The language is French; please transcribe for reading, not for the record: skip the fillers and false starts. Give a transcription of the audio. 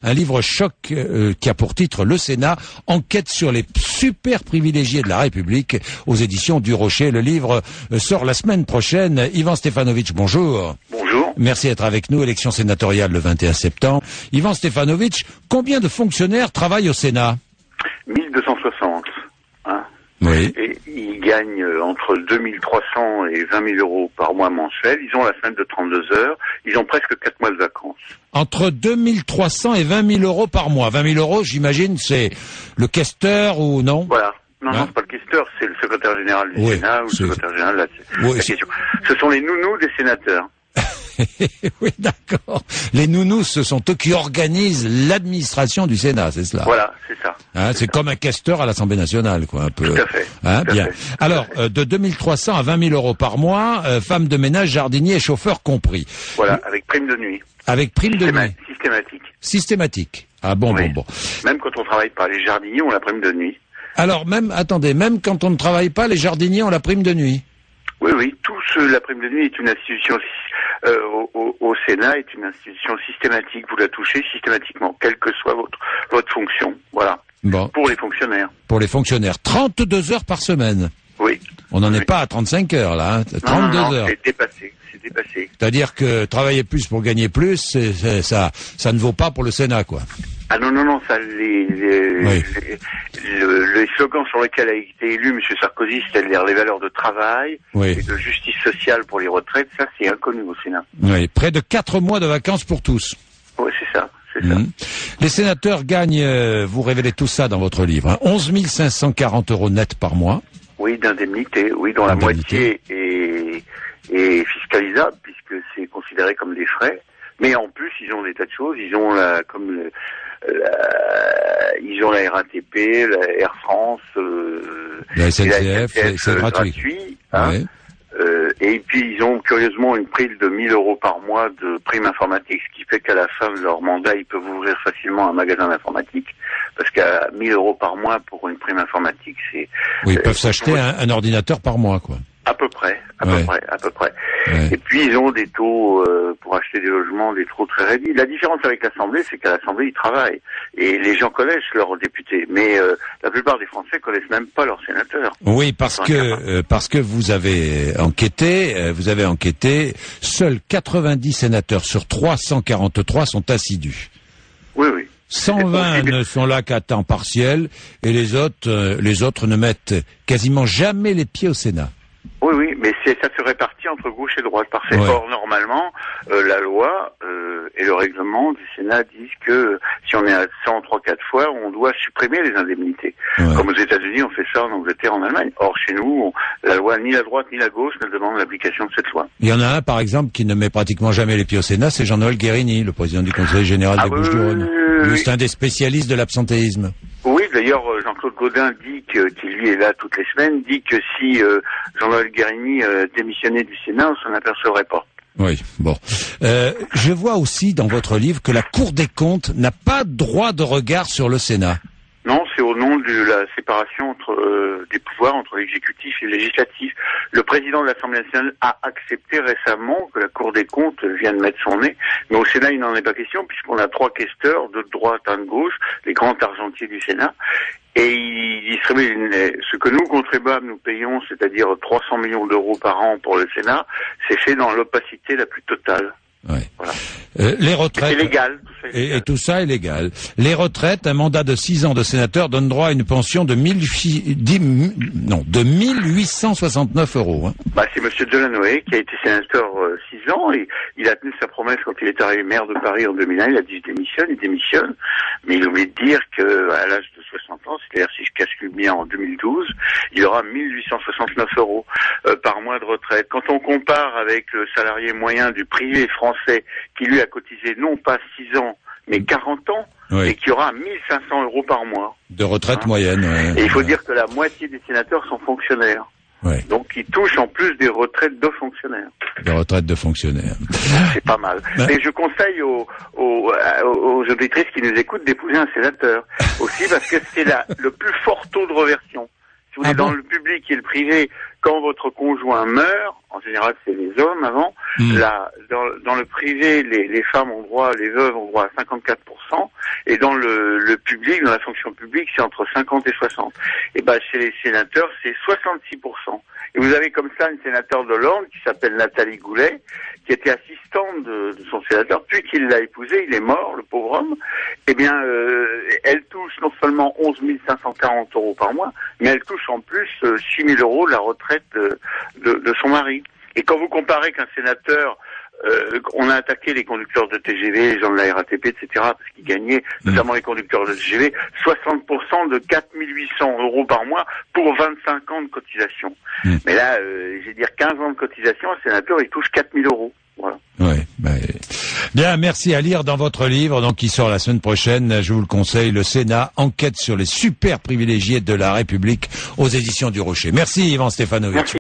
un livre choc qui a pour titre Le Sénat, enquête sur les super privilégiés de la République aux éditions du Rocher. Le livre sort la semaine prochaine. Ivan Stefanovic, bonjour. Bonjour. Merci d'être avec nous. Élection sénatoriale le 21 septembre. Ivan Stefanovic, combien de fonctionnaires travaillent au Sénat? 1260. Hein. Oui. Et ils gagnent entre 2300 et 20 000 euros par mois mensuel. Ils ont la semaine de 32 heures. Ils ont presque 4 mois de vacances. Entre 2300 et 20 000 euros par mois. 20 000 euros, j'imagine, c'est le questeur ou non? Voilà. Non, hein? non, c'est pas le questeur, c'est le secrétaire général du Oui, Sénat ou le secrétaire général de la question. Ce sont les nounous des sénateurs. Oui, d'accord. Les nounous, ce sont eux qui organisent l'administration du Sénat, c'est cela? Voilà, c'est ça. Hein, c'est comme un questeur à l'Assemblée nationale, quoi, un peu. Tout à fait. Hein, tout à bien. fait. Alors, de 2300 à 20 000 euros par mois, femmes de ménage, jardiniers et chauffeurs compris. Voilà, avec prime de nuit. Avec prime de nuit. Systématique. Systématique. Ah bon, Oui. bon. Même quand on travaille pas, les jardiniers ont la prime de nuit. Alors, même quand on ne travaille pas, les jardiniers ont la prime de nuit. Oui, la prime de nuit est une institution au Sénat est une institution systématique. Vous la touchez systématiquement, quelle que soit votre fonction. Voilà. Bon. Pour les fonctionnaires. Pour les fonctionnaires. 32 heures par semaine. Oui. On n'en est pas à 35 heures, là. Hein. 32 heures. C'est dépassé. C'est-à-dire que travailler plus pour gagner plus, ça ne vaut pas pour le Sénat, quoi. Ah non, ça, les slogans sur lesquels a été élu M. Sarkozy, c'est-à-dire les valeurs de travail et de justice sociale pour les retraites, ça c'est inconnu au Sénat. Oui, près de 4 mois de vacances pour tous. Oui, c'est ça. Les sénateurs gagnent, vous révélez tout ça dans votre livre, hein, 11 540 euros net par mois. Oui, d'indemnité, dont la moitié est fiscalisable puisque c'est considéré comme des frais. Mais en plus, ils ont des tas de choses. Ils ont ils ont la RATP, la Air France, la SNCF, c'est gratuit. Hein. Ouais. Et puis ils ont curieusement une prime de 1 000 euros par mois de prime informatique, ce qui fait qu'à la fin de leur mandat, ils peuvent ouvrir facilement un magasin d'informatique, parce qu'à 1 000 euros par mois pour une prime informatique, c'est... Oui, ils peuvent s'acheter un ordinateur par mois, quoi. À peu près. Ouais. Et puis ils ont des taux pour acheter des logements, des taux très réduits. La différence avec l'Assemblée, c'est qu'à l'Assemblée ils travaillent et les gens connaissent leurs députés, mais la plupart des Français connaissent même pas leurs sénateurs. Oui, parce que vous avez enquêté, seuls 90 sénateurs sur 343 sont assidus. Oui. 120 ne sont là qu'à temps partiel et les autres ne mettent quasiment jamais les pieds au Sénat. Oui, mais ça se répartit entre gauche et droite, parfait. Ouais. Or, normalement, la loi et le règlement du Sénat disent que si on est à 103-4 fois, on doit supprimer les indemnités. Ouais. Comme aux États-Unis, on fait ça en Angleterre, en Allemagne. Or, chez nous, la loi, ni la droite ni la gauche ne demande l'application de cette loi. Il y en a un, par exemple, qui ne met pratiquement jamais les pieds au Sénat, c'est Jean-Noël Guérini, le président du Conseil général des Bouches-du-Rhône. Lui, c'est un des spécialistes de l'absentéisme. Oui, d'ailleurs, Jean-Claude Gaudin dit qui lui est là toutes les semaines, dit que si Jean-Noël Guérini démissionnait du Sénat, on s'en apercevrait pas. Oui, bon. Je vois aussi dans votre livre que la Cour des comptes n'a pas droit de regard sur le Sénat. Non, c'est au nom de la séparation des pouvoirs entre l'exécutif et le législatif. Le président de l'Assemblée nationale a accepté récemment que la Cour des comptes vienne mettre son nez, mais au Sénat il n'en est pas question puisqu'on a 3 questeurs, 2 de droite, 1 de gauche, les grands argentiers du Sénat, et ils distribuent ce que nous contribuables nous payons, c'est-à-dire 300 millions d'euros par an pour le Sénat, c'est fait dans l'opacité la plus totale. Ouais. Voilà. Les retraites. C'est légal. Et tout ça est légal. Les retraites, un mandat de 6 ans de sénateur donne droit à une pension de 1869 euros. Hein. C'est monsieur Delanoë qui a été sénateur 6 ans et il a tenu sa promesse quand il est arrivé maire de Paris en 2001. Il a dit il démissionne, mais il oublie de dire que à l'âge de 60 ans, c'est-à-dire si je calcule bien en 2012, il aura 1869 euros par mois de retraite. Quand on compare avec le salarié moyen du privé français qui lui a cotisé non pas 6 ans mais 40 ans, oui. Et qui aura 1500 euros par mois. De retraite moyenne, ouais. Et il faut dire que la moitié des sénateurs sont fonctionnaires. Ouais. Donc ils touchent en plus des retraites de fonctionnaires. Des retraites de fonctionnaires. C'est pas mal. Et je conseille aux auditrices qui nous écoutent d'épouser un sénateur. Aussi parce que c'est le plus fort taux de reversion. Si vous voulez, dans le public et le privé, quand votre conjoint meurt, en général c'est les hommes avant, là, dans le privé, les femmes ont droit, les veuves ont droit à 54%, et dans le public, dans la fonction publique, c'est entre 50 et 60. Et ben, chez les sénateurs, c'est 66%. Et vous avez comme ça une sénateur de l'Orne qui s'appelle Nathalie Goulet, qui était assistante de son sénateur, puis qu'il l'a épousé, il est mort, le pauvre homme. Eh bien, elle touche non seulement 11 540 € par mois, mais elle touche en plus 6 000 € la retraite de son mari. Et quand vous comparez qu'un sénateur, on a attaqué les conducteurs de TGV, les gens de la RATP, etc., parce qu'ils gagnaient, notamment les conducteurs de TGV, 60% de 4 800 € par mois pour 25 ans de cotisation. Mais là, je vais dire 15 ans de cotisation, un sénateur, il touche 4 000 €. Voilà. Ouais, bien, merci, à lire dans votre livre, donc qui sort la semaine prochaine, je vous le conseille, le Sénat, enquête sur les super privilégiés de la République, aux éditions du Rocher. Merci Yvan Stefanovic.